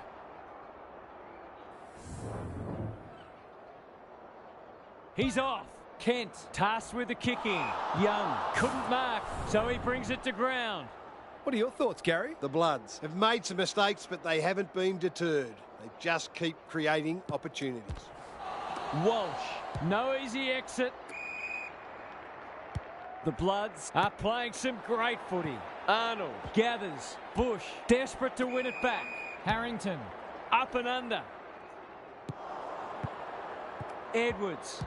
He's off. Kent tasked with the kick in. Young couldn't mark, so he brings it to ground. What are your thoughts, Gary? The Bloods have made some mistakes, but they haven't been deterred. They just keep creating opportunities. Walsh, no easy exit. The Bloods are playing some great footy. Arnold gathers. Bush, desperate to win it back. Harrington, up and under. Edwards,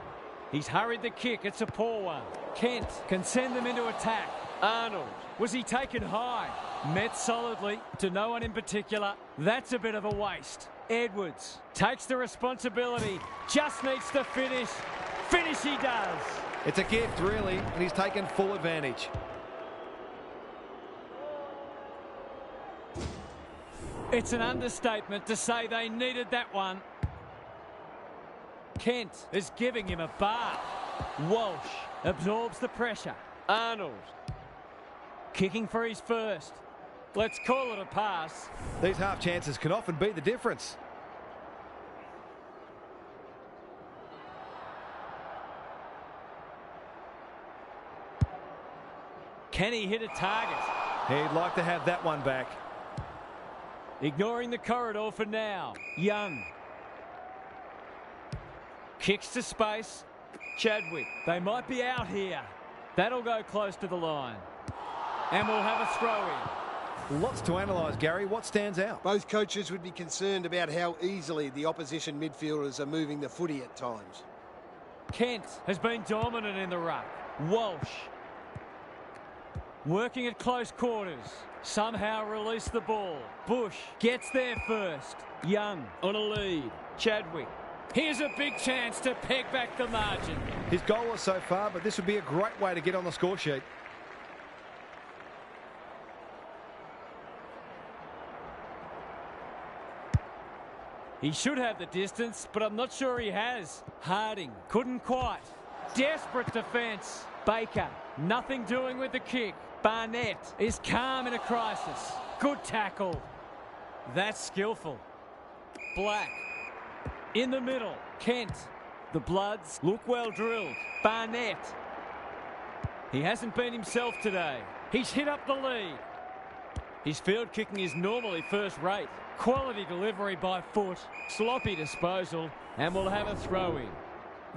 he's hurried the kick. It's a poor one. Kent can send them into attack. Arnold, was he taken high? Met solidly to no one in particular. That's a bit of a waste. Edwards takes the responsibility. Just needs to finish. Finish he does. It's a gift, really, and he's taken full advantage. It's an understatement to say they needed that one. Kent is giving him a bar. Walsh absorbs the pressure. Arnold kicking for his first. Let's call it a pass. These half chances can often be the difference. Can he hit a target? He'd like to have that one back. Ignoring the corridor for now. Young. Kicks to space. Chadwick. They might be out here. That'll go close to the line. And we'll have a throw-in. Lots to analyse, Gary. What stands out? Both coaches would be concerned about how easily the opposition midfielders are moving the footy at times. Kent has been dominant in the ruck. Walsh working at close quarters. Somehow release the ball. Bush gets there first. Young on a lead. Chadwick. Here's a big chance to peg back the margin. His goal was so far, but this would be a great way to get on the score sheet. He should have the distance, but I'm not sure he has. Harding couldn't quite. Desperate defence. Baker, nothing doing with the kick. Barnett is calm in a crisis. Good tackle. That's skillful. Black in the middle. Kent. The Bloods look well drilled. Barnett. He hasn't been himself today. He's hit up the lead. His field kicking is normally first rate. Quality delivery by foot. Sloppy disposal. And we'll have a throw-in.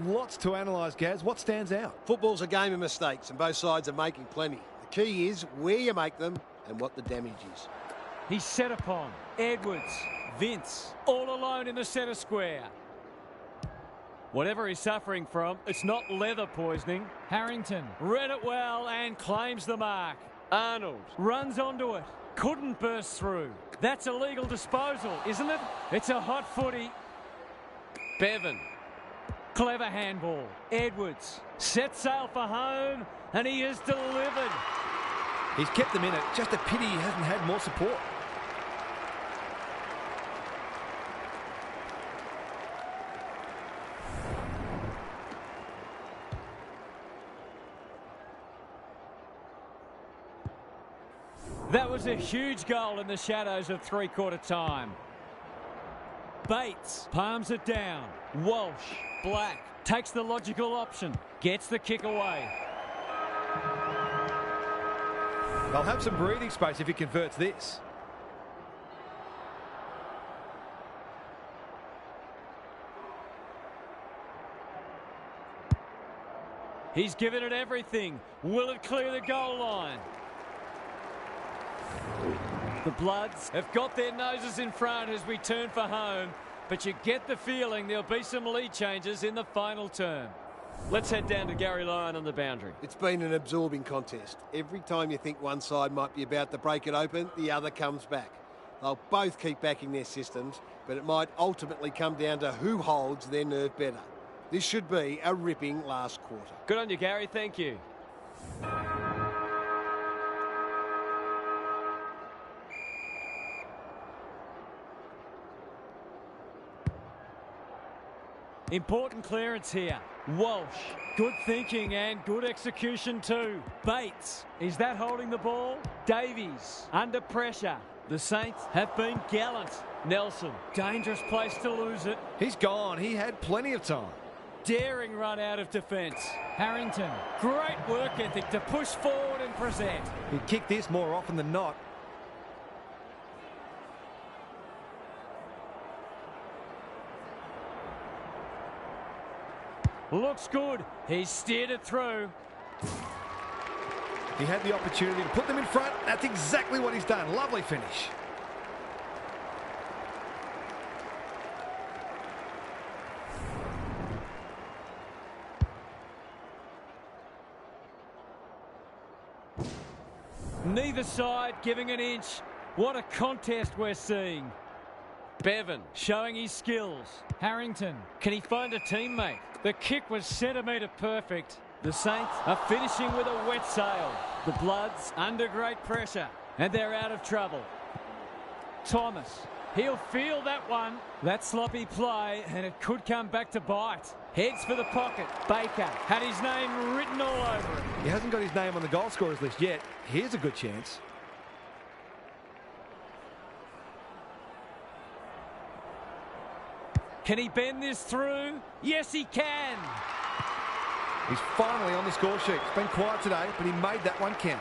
Lots to analyse, Gaz. What stands out? Football's a game of mistakes, and both sides are making plenty. The key is where you make them and what the damage is. He's set upon. Edwards. Vince. All alone in the centre square. Whatever he's suffering from, it's not leather poisoning. Harrington read it well and claims the mark. Arnold runs onto it. Couldn't burst through. That's a legal disposal, isn't it? It's a hot footy. Bevan. Clever handball. Edwards sets sail for home, and he has delivered. He's kept them in it. Just a pity he hasn't had more support. That was a huge goal in the shadows of three-quarter time. Bates palms it down. Walsh, Black, takes the logical option. Gets the kick away. They'll have some breathing space if he converts this. He's given it everything. Will it clear the goal line? The Bloods have got their noses in front as we turn for home, but you get the feeling there'll be some lead changes in the final term. Let's head down to Gary Lyon on the boundary. It's been an absorbing contest. Every time you think one side might be about to break it open, the other comes back. They'll both keep backing their systems, but it might ultimately come down to who holds their nerve better. This should be a ripping last quarter. Good on you, Gary. Thank you. Important clearance here. Walsh, good thinking and good execution too. Bates, is that holding the ball? Davies, under pressure. The Saints have been gallant. Nelson, dangerous place to lose it. He's gone. He had plenty of time. Daring run out of defence. Harrington, great work ethic to push forward and present. He'd kick this more often than not. Looks good. He's steered it through. He had the opportunity to put them in front. That's exactly what he's done. Lovely finish. Neither side giving an inch. What a contest we're seeing. Bevan showing his skills. Harrington, can he find a teammate? The kick was centimetre perfect. The Saints are finishing with a wet sail. The Bloods under great pressure, and they're out of trouble. Thomas, he'll feel that one. That sloppy play, and it could come back to bite. Heads for the pocket. Baker had his name written all over it. He hasn't got his name on the goal scorers list yet. Here's a good chance. Can he bend this through? Yes, he can. He's finally on the score sheet. It's been quiet today, but he made that one count.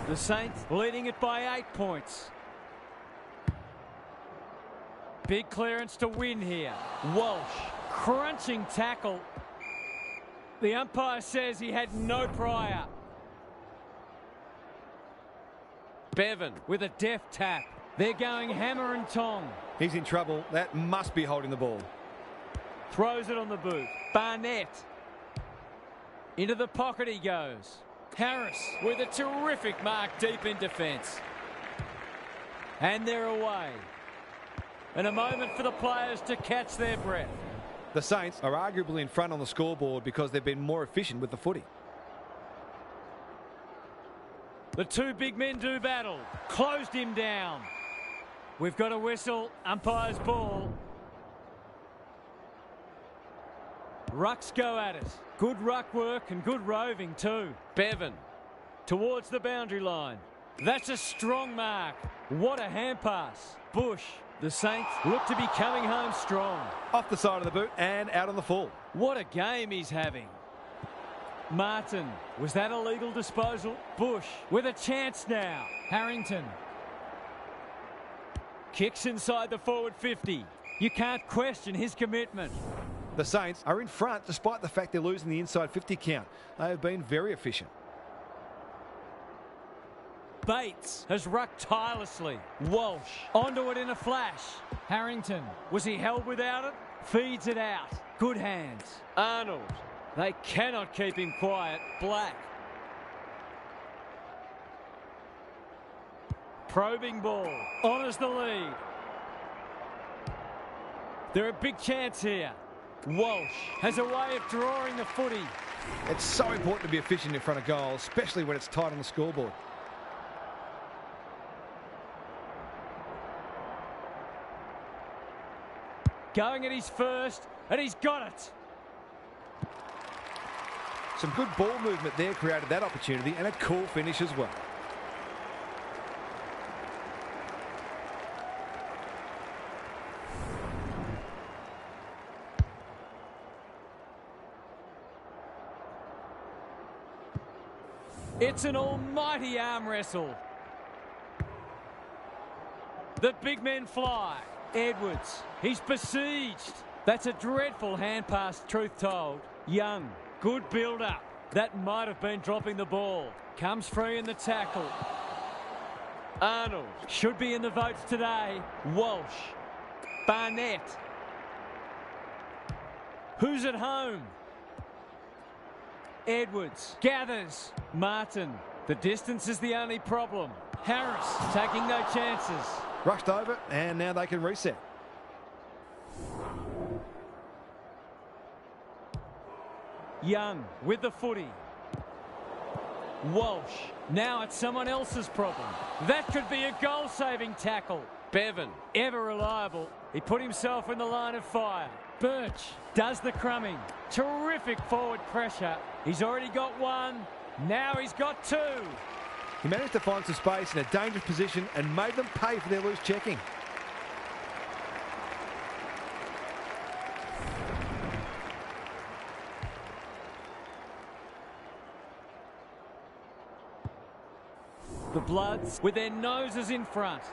The Saints leading it by 8 points. Big clearance to win here. Walsh, crunching tackle. The umpire says he had no prior. Bevan with a deft tap. They're going hammer and tong. He's in trouble. That must be holding the ball. Throws it on the boot. Barnett. Into the pocket he goes. Harris with a terrific mark deep in defence. And they're away. And a moment for the players to catch their breath. The Saints are arguably in front on the scoreboard because they've been more efficient with the footy. The two big men do battle. Closed him down. We've got a whistle. Umpire's ball. Rucks go at it. Good ruck work and good roving too. Bevan towards the boundary line. That's a strong mark. What a hand pass. Bush. The Saints look to be coming home strong. Off the side of the boot and out on the full. What a game he's having. Martin. Was that a legal disposal? Bush with a chance now. Harrington. Kicks inside the forward 50. You can't question his commitment. The Saints are in front despite the fact they're losing the inside 50 count. They have been very efficient. Bates has rucked tirelessly. Walsh onto it in a flash. Harrington. Was he held without it? Feeds it out. Good hands. Arnold. They cannot keep him quiet. Black. Probing ball. Honours the lead. They're a big chance here. Walsh has a way of drawing the footy. It's so important to be efficient in front of goal, especially when it's tight on the scoreboard. Going at his first, and he's got it. Some good ball movement there created that opportunity, and a cool finish as well. It's an almighty arm wrestle. The big men fly. Edwards, he's besieged. That's a dreadful hand pass, truth told. Young, good build-up. That might have been dropping the ball. Comes free in the tackle. Arnold should be in the votes today. Walsh. Barnett. Who's at home? Edwards gathers. Martin. The distance is the only problem. Harris taking no chances. Rushed over, and now they can reset. Young with the footy. Walsh. Now it's someone else's problem. That could be a goal-saving tackle. Bevan, ever reliable. He put himself in the line of fire. Birch does the crumbing. Terrific forward pressure. He's already got one. Now he's got two. He managed to find some space in a dangerous position and made them pay for their loose checking. The Bloods with their noses in front.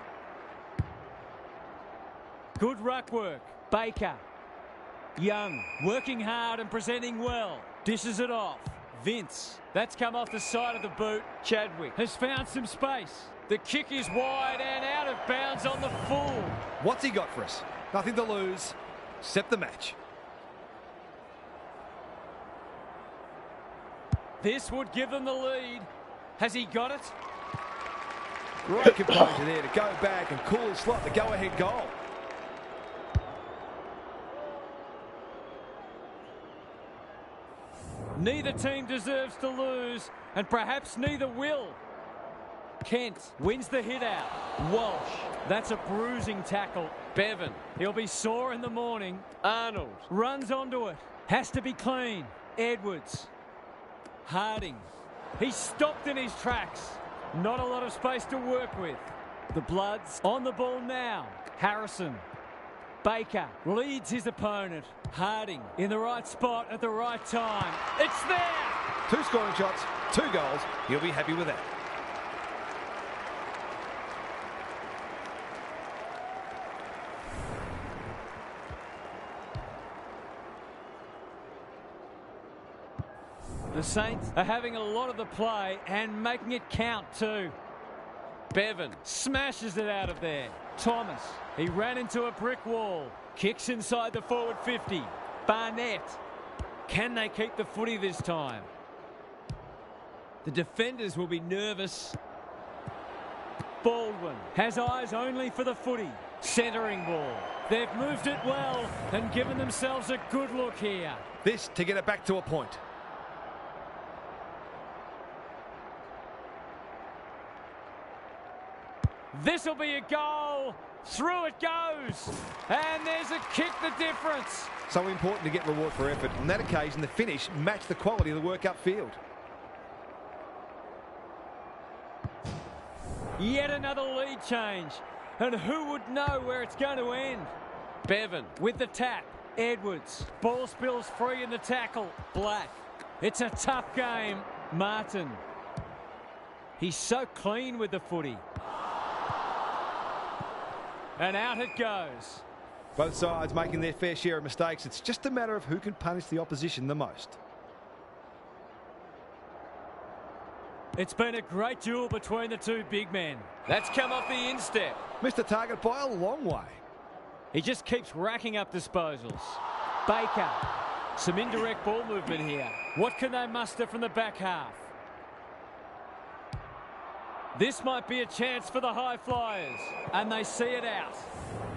Good ruck work. Baker. Young, working hard and presenting well. Dishes it off. Vince. That's come off the side of the boot. Chadwick has found some space. The kick is wide and out of bounds on the full. What's he got for us? Nothing to lose, except the match. This would give them the lead. Has he got it? Great composure there to go back and cool slot the go-ahead goal. Neither team deserves to lose, and perhaps neither will. Kent wins the hit out. Walsh, that's a bruising tackle. Bevan, he'll be sore in the morning. Arnold runs onto it. Has to be clean. Edwards. Harding. He's stopped in his tracks. Not a lot of space to work with. The Bloods on the ball now. Harrison. Baker leads his opponent. Harding in the right spot at the right time. It's there! 2 scoring shots, 2 goals. He'll be happy with that. The Saints are having a lot of the play and making it count too. Bevan smashes it out of there. Thomas, he ran into a brick wall. Kicks inside the forward 50. Barnett. Can they keep the footy this time? The defenders will be nervous. Baldwin has eyes only for the footy. Centering ball. They've moved it well and given themselves a good look here. This to get it back to a point. This'll be a goal. Through it goes. And there's a kick the difference. So important to get reward for effort. On that occasion, the finish matched the quality of the work upfield. Yet another lead change. And who would know where it's going to end? Bevan with the tap. Edwards. Ball spills free in the tackle. Black. It's a tough game. Martin. He's so clean with the footy. And out it goes. Both sides making their fair share of mistakes. It's just a matter of who can punish the opposition the most. It's been a great duel between the two big men. That's come off the instep. Missed the target by a long way. He just keeps racking up disposals. Baker. Some indirect ball movement here. What can they muster from the back half? This might be a chance for the high flyers. And they see it out.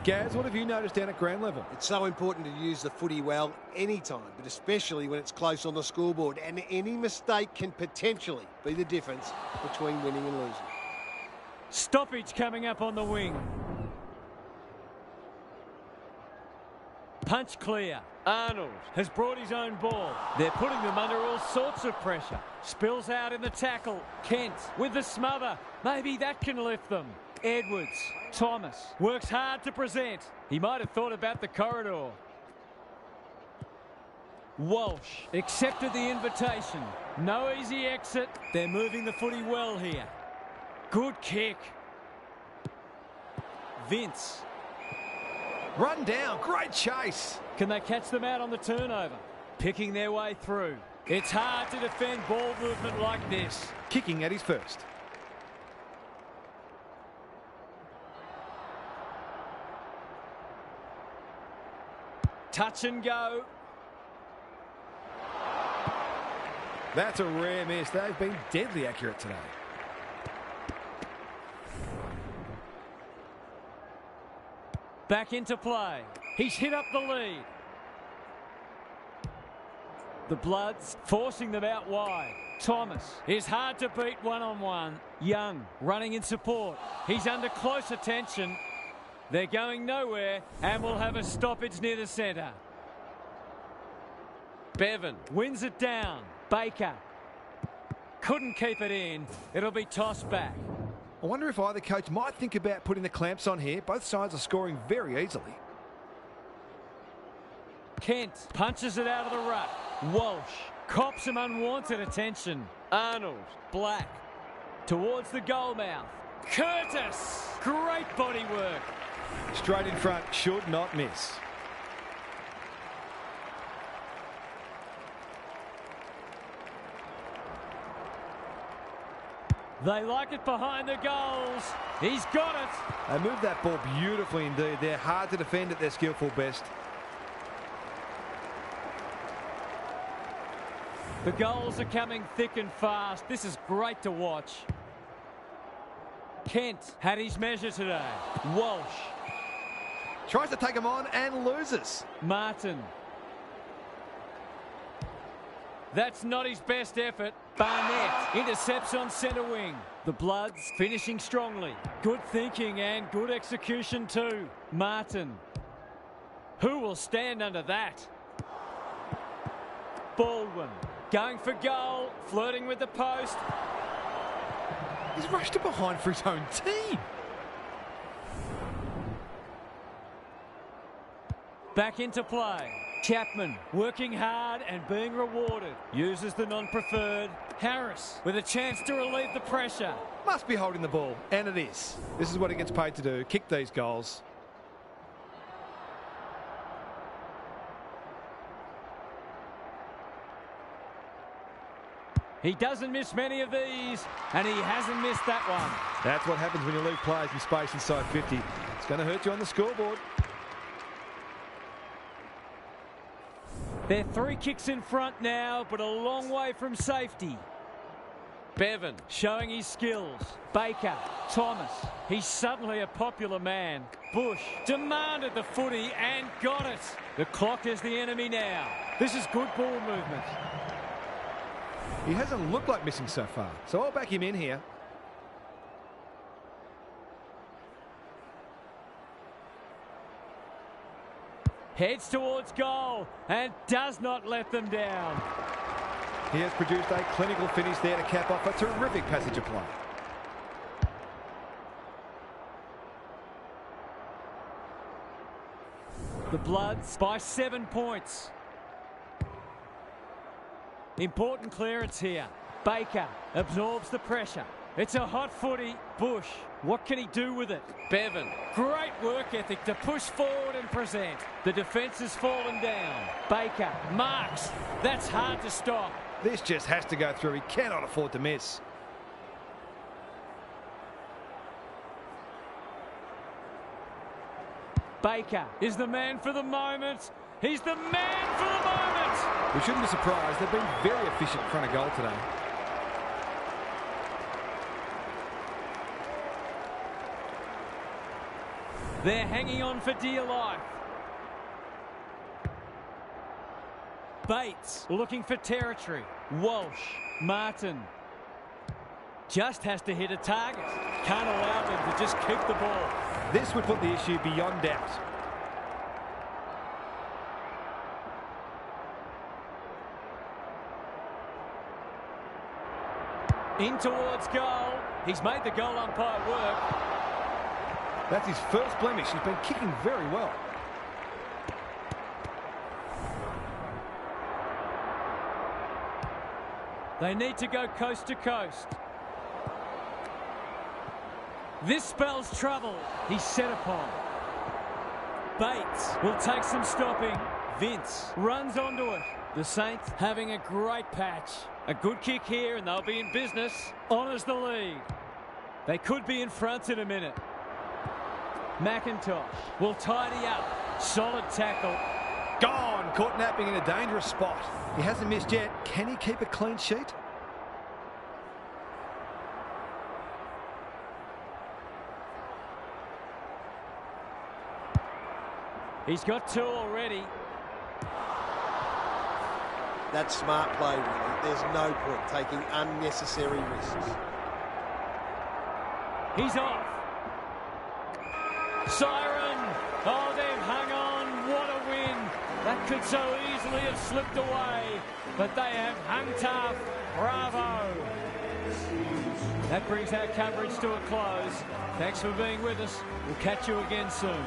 Gaz, what have you noticed down at ground level? It's so important to use the footy well anytime, but especially when it's close on the scoreboard. And any mistake can potentially be the difference between winning and losing. Stoppage coming up on the wing. Punch clear. Arnold has brought his own ball. They're putting them under all sorts of pressure. Spills out in the tackle. Kent with the smother. Maybe that can lift them. Edwards. Thomas works hard to present. He might have thought about the corridor. Walsh accepted the invitation. No easy exit. They're moving the footy well here. Good kick. Vince. Run down. Great chase. Can they catch them out on the turnover? Picking their way through. It's hard to defend ball movement like this. Kicking at his first. Touch and go. That's a rare miss. They've been deadly accurate today. Back into play. He's hit up the lead. The Bloods forcing them out wide. Thomas is hard to beat one-on-one. Young running in support. He's under close attention. They're going nowhere and will have a stoppage near the centre. Bevan wins it down. Baker couldn't keep it in. It'll be tossed back. I wonder if either coach might think about putting the clamps on here. Both sides are scoring very easily. Kent punches it out of the ruck. Walsh cops some unwanted attention. Arnold. Black towards the goal mouth. Curtis. Great body work. Straight in front, should not miss. They like it behind the goals. He's got it. They move that ball beautifully indeed. They're hard to defend at their skillful best. The goals are coming thick and fast. This is great to watch. Kent had his measure today. Walsh. Tries to take him on and loses. Martin. That's not his best effort. Barnett intercepts on centre wing. The Bloods finishing strongly. Good thinking and good execution too. Martin. Who will stand under that? Baldwin. Going for goal. Flirting with the post. He's rushed it behind for his own team. Back into play. Chapman working hard and being rewarded. Uses the non-preferred. Harris with a chance to relieve the pressure. Must be holding the ball, and it is. This is what he gets paid to do, kick these goals. He doesn't miss many of these, and he hasn't missed that one. That's what happens when you leave players in space inside 50. It's going to hurt you on the scoreboard. They're 3 kicks in front now, but a long way from safety. Bevan showing his skills. Baker, Thomas. He's suddenly a popular man. Bush demanded the footy and got it. The clock is the enemy now. This is good ball movement. He hasn't looked like missing so far, so I'll back him in here. Heads towards goal and does not let them down. He has produced a clinical finish there to cap off a terrific passage of play. The Bloods by 7 points. Important clearance here. Baker absorbs the pressure. It's a hot footy. Bush, what can he do with it? Bevan, great work ethic to push forward and present. The defence has fallen down. Baker marks. That's hard to stop. This just has to go through. He cannot afford to miss. Baker is the man for the moment. He's the man for the moment. We shouldn't be surprised. They've been very efficient in front of goal today. They're hanging on for dear life. Bates looking for territory. Walsh, Martin. Just has to hit a target. Can't allow them to just keep the ball. This would put the issue beyond doubt. In towards goal. He's made the goal umpire work. That's his first blemish. He's been kicking very well. They need to go coast to coast. This spells trouble. He's set upon. Bates will take some stopping. Vince runs onto it. The Saints having a great patch. A good kick here and they'll be in business. Honours the lead. They could be in front in a minute. McIntosh will tidy up. Solid tackle. Gone. Caught napping in a dangerous spot. He hasn't missed yet. Can he keep a clean sheet? He's got 2 already. That's smart play, really. There's no point taking unnecessary risks. He's off. Siren. Oh, they've hung on. What a win. That could so easily have slipped away. But they have hung tough. Bravo. That brings our coverage to a close. Thanks for being with us. We'll catch you again soon.